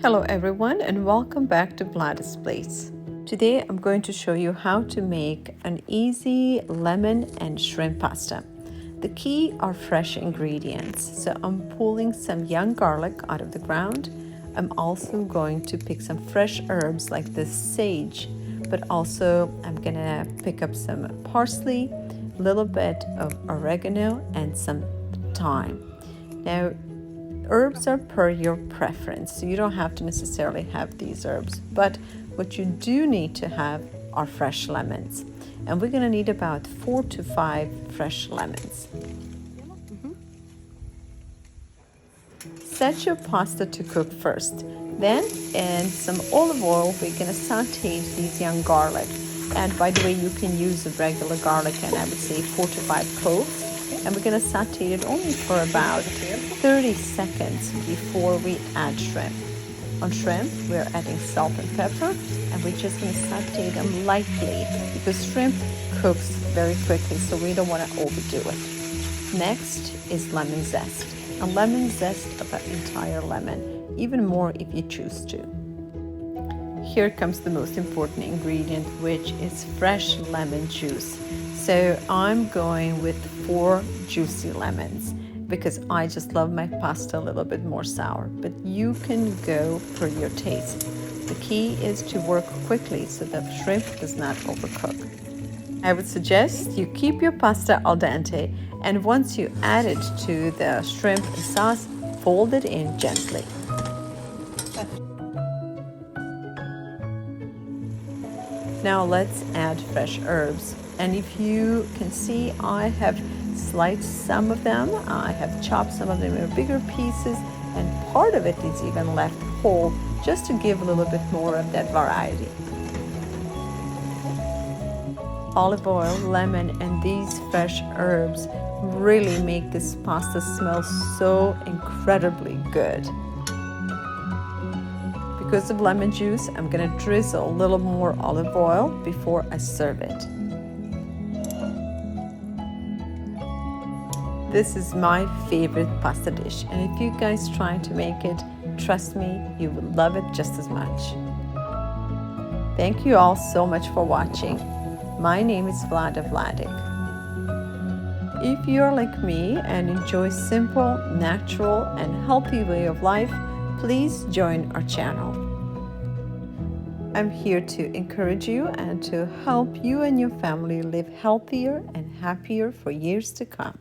Hello everyone and welcome back to VLADA'S place. Today I'm going to show you how to make an easy lemon and shrimp pasta. The key are fresh ingredients. So I'm pulling some young garlic out of the ground. I'm also going to pick some fresh herbs like this sage, but also I'm gonna pick up some parsley, a little bit of oregano and some thyme. Now herbs are per your preference, so you don't have to necessarily have these herbs, but what you do need to have are fresh lemons, and we're going to need about 4 to 5 fresh lemons. Set your pasta to cook first. Then in some olive oil we're going to saute these young garlic, and by the way you can use a regular garlic, and I would say 4 to 5 cloves. And we're going to saute it only for about 30 seconds before we add shrimp. On shrimp, we're adding salt and pepper, and we're just going to saute them lightly because shrimp cooks very quickly, so we don't want to overdo it. Next is lemon zest. A lemon zest of an entire lemon, even more if you choose to. Here comes the most important ingredient, which is fresh lemon juice. So I'm going with 4 juicy lemons because I just love my pasta a little bit more sour, but you can go per your taste. The key is to work quickly so that shrimp does not overcook. I would suggest you keep your pasta al dente, and once you add it to the shrimp sauce, fold it in gently. Now let's add fresh herbs. And if you can see, I have sliced some of them, I have chopped some of them in bigger pieces, and part of it is even left whole, just to give a little bit more of that variety. Olive oil, lemon, and these fresh herbs really make this pasta smell so incredibly good. Because of lemon juice, I'm going to drizzle a little more olive oil before I serve it. This is my favorite pasta dish, and if you guys try to make it, trust me, you will love it just as much. Thank you all so much for watching. My name is Vlada Vladic. If you're like me and enjoy simple, natural, and healthy way of life, please join our channel. I'm here to encourage you and to help you and your family live healthier and happier for years to come.